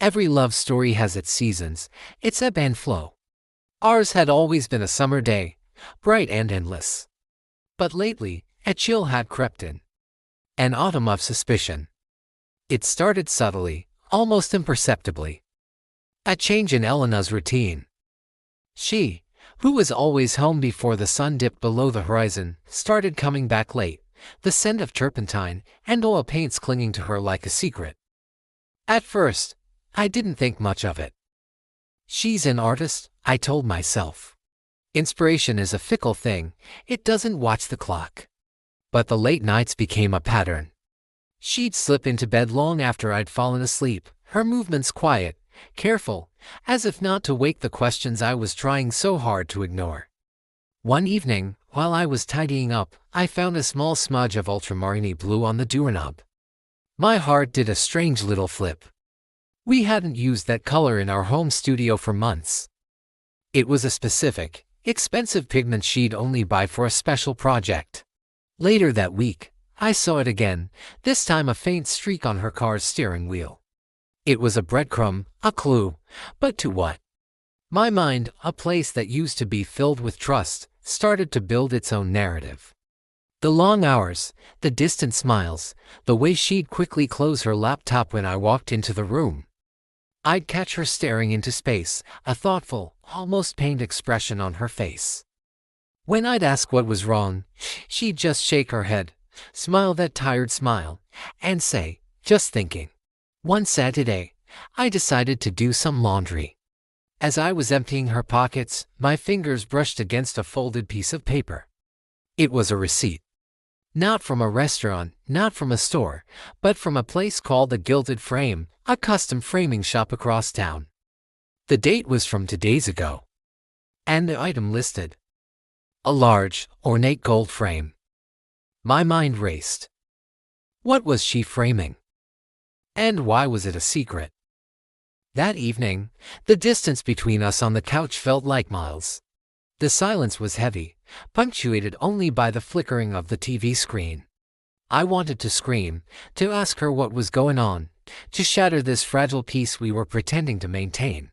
Every love story has its seasons, its ebb and flow. Ours had always been a summer day, bright and endless. But lately, a chill had crept in. An autumn of suspicion. It started subtly, almost imperceptibly. A change in Elena's routine. She, who was always home before the sun dipped below the horizon, started coming back late, the scent of turpentine and oil paints clinging to her like a secret. At first, I didn't think much of it. She's an artist, I told myself. Inspiration is a fickle thing, it doesn't watch the clock. But the late nights became a pattern. She'd slip into bed long after I'd fallen asleep, her movements quiet, careful, as if not to wake the questions I was trying so hard to ignore. One evening, while I was tidying up, I found a small smudge of ultramarine blue on the doorknob. My heart did a strange little flip. We hadn't used that color in our home studio for months. It was a specific, expensive pigment she'd only buy for a special project. Later that week, I saw it again, this time a faint streak on her car's steering wheel. It was a breadcrumb, a clue, but to what? My mind, a place that used to be filled with trust, started to build its own narrative. The long hours, the distant smiles, the way she'd quickly close her laptop when I walked into the room. I'd catch her staring into space, a thoughtful, almost pained expression on her face. When I'd ask what was wrong, she'd just shake her head, smile that tired smile, and say, "Just thinking." One Saturday, I decided to do some laundry. As I was emptying her pockets, my fingers brushed against a folded piece of paper. It was a receipt. Not from a restaurant, not from a store, but from a place called the Gilded Frame, a custom framing shop across town. The date was from 2 days ago. And the item listed. A large, ornate gold frame. My mind raced. What was she framing? And why was it a secret? That evening, the distance between us on the couch felt like miles. The silence was heavy, punctuated only by the flickering of the TV screen. I wanted to scream, to ask her what was going on, to shatter this fragile peace we were pretending to maintain.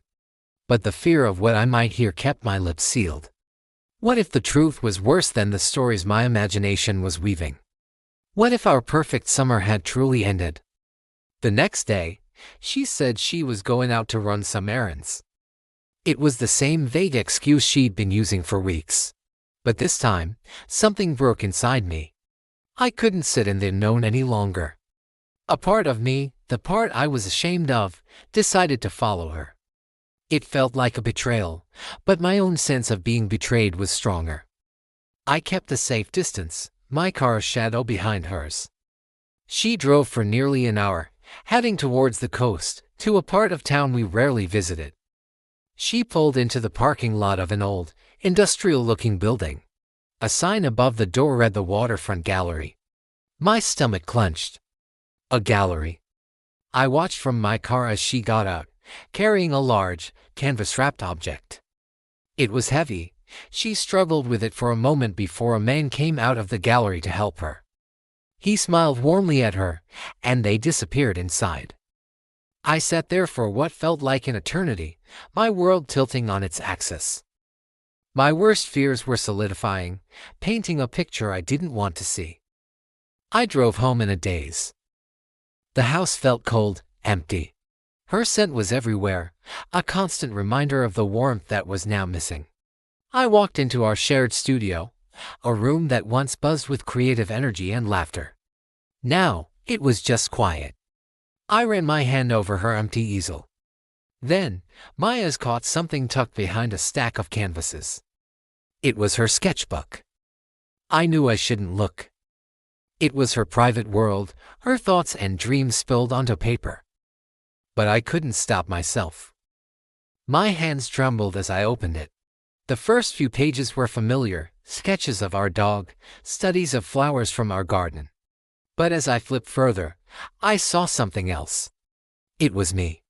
But the fear of what I might hear kept my lips sealed. What if the truth was worse than the stories my imagination was weaving? What if our perfect summer had truly ended? The next day, she said she was going out to run some errands. It was the same vague excuse she'd been using for weeks. But this time, something broke inside me. I couldn't sit in the unknown any longer. A part of me, the part I was ashamed of, decided to follow her. It felt like a betrayal, but my own sense of being betrayed was stronger. I kept a safe distance, my car a shadow behind hers. She drove for nearly an hour, heading towards the coast, to a part of town we rarely visited. She pulled into the parking lot of an old, industrial-looking building. A sign above the door read the Waterfront Gallery. My stomach clenched. A gallery. I watched from my car as she got out, carrying a large, canvas-wrapped object. It was heavy. She struggled with it for a moment before a man came out of the gallery to help her. He smiled warmly at her, and they disappeared inside. I sat there for what felt like an eternity, my world tilting on its axis. My worst fears were solidifying, painting a picture I didn't want to see. I drove home in a daze. The house felt cold, empty. Her scent was everywhere, a constant reminder of the warmth that was now missing. I walked into our shared studio, a room that once buzzed with creative energy and laughter. Now, it was just quiet. I ran my hand over her empty easel. Then, my eyes caught something tucked behind a stack of canvases. It was her sketchbook. I knew I shouldn't look. It was her private world, her thoughts and dreams spilled onto paper. But I couldn't stop myself. My hands trembled as I opened it. The first few pages were familiar, sketches of our dog, studies of flowers from our garden. But as I flipped further, I saw something else. It was me.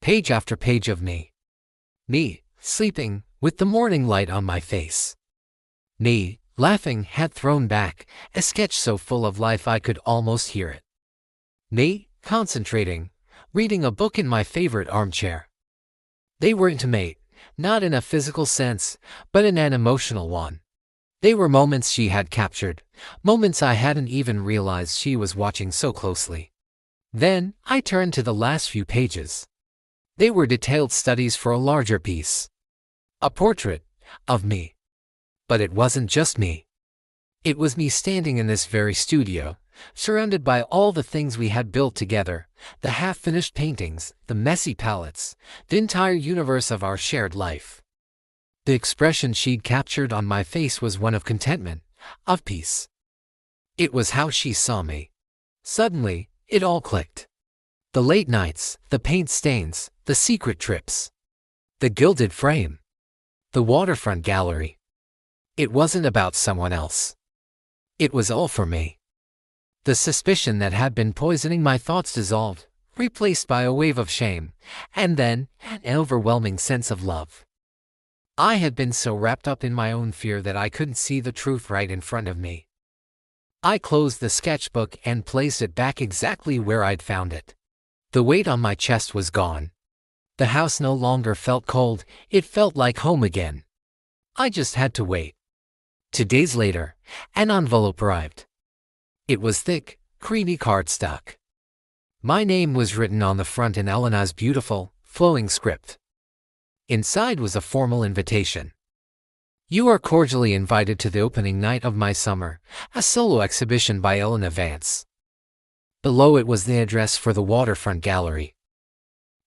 Page after page of me. Me, sleeping, with the morning light on my face. Me, laughing, head thrown back, a sketch so full of life I could almost hear it. Me, concentrating, reading a book in my favorite armchair. They were intimate, not in a physical sense, but in an emotional one. They were moments she had captured, moments I hadn't even realized she was watching so closely. Then, I turned to the last few pages. They were detailed studies for a larger piece. A portrait of me. But it wasn't just me. It was me standing in this very studio, surrounded by all the things we had built together, the half-finished paintings, the messy palettes, the entire universe of our shared life. The expression she'd captured on my face was one of contentment, of peace. It was how she saw me. Suddenly, it all clicked. The late nights, the paint stains, the secret trips. The gilded frame. The waterfront gallery. It wasn't about someone else. It was all for me. The suspicion that had been poisoning my thoughts dissolved, replaced by a wave of shame, and then an overwhelming sense of love. I had been so wrapped up in my own fear that I couldn't see the truth right in front of me. I closed the sketchbook and placed it back exactly where I'd found it. The weight on my chest was gone. The house no longer felt cold, it felt like home again. I just had to wait. 2 days later, an envelope arrived. It was thick, creamy cardstock. My name was written on the front in Elena's beautiful, flowing script. Inside was a formal invitation. You are cordially invited to the opening night of My Summer, a solo exhibition by Elena Vance. Below it was the address for the waterfront gallery.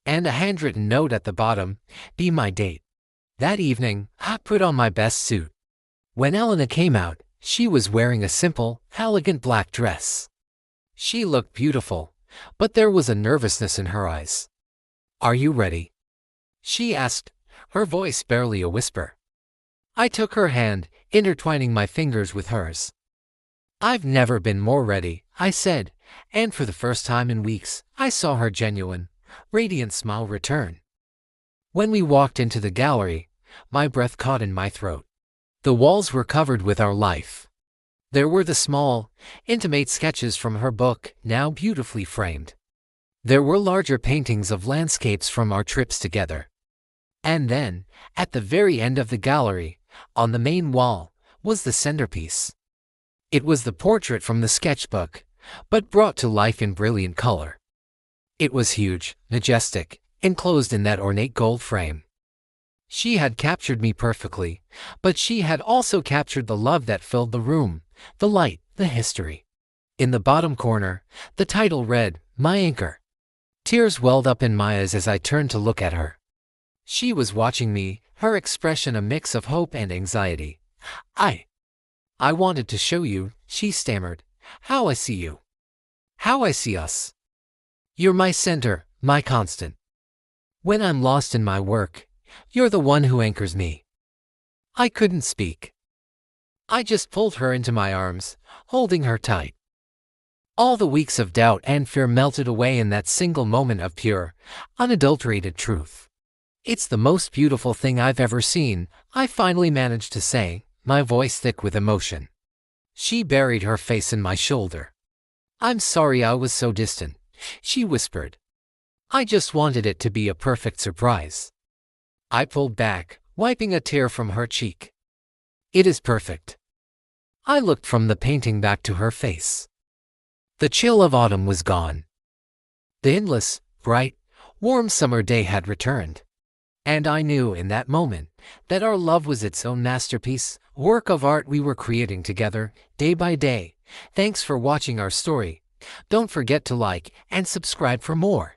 And a handwritten note at the bottom, be my date. That evening, I put on my best suit. When Elena came out, she was wearing a simple, elegant black dress. She looked beautiful, but there was a nervousness in her eyes. Are you ready? She asked, her voice barely a whisper. I took her hand, intertwining my fingers with hers. I've never been more ready, I said, and for the first time in weeks, I saw her genuine, radiant smile return. When we walked into the gallery, my breath caught in my throat. The walls were covered with our life. There were the small, intimate sketches from her book, now beautifully framed. There were larger paintings of landscapes from our trips together. And then, at the very end of the gallery, on the main wall, was the centerpiece. It was the portrait from the sketchbook, but brought to life in brilliant color. It was huge, majestic, enclosed in that ornate gold frame. She had captured me perfectly, but she had also captured the love that filled the room, the light, the history. In the bottom corner, the title read, My Anchor. Tears welled up in my eyes as I turned to look at her. She was watching me, her expression a mix of hope and anxiety. I wanted to show you, she stammered, how I see you. How I see us. You're my center, my constant. When I'm lost in my work, you're the one who anchors me. I couldn't speak. I just pulled her into my arms, holding her tight. All the weeks of doubt and fear melted away in that single moment of pure, unadulterated truth. It's the most beautiful thing I've ever seen, I finally managed to say, my voice thick with emotion. She buried her face in my shoulder. I'm sorry I was so distant, she whispered. I just wanted it to be a perfect surprise. I pulled back, wiping a tear from her cheek. It is perfect. I looked from the painting back to her face. The chill of autumn was gone. The endless, bright, warm summer day had returned. And I knew in that moment that our love was its own masterpiece, a work of art we were creating together, day by day. Thanks for watching our story. Don't forget to like and subscribe for more.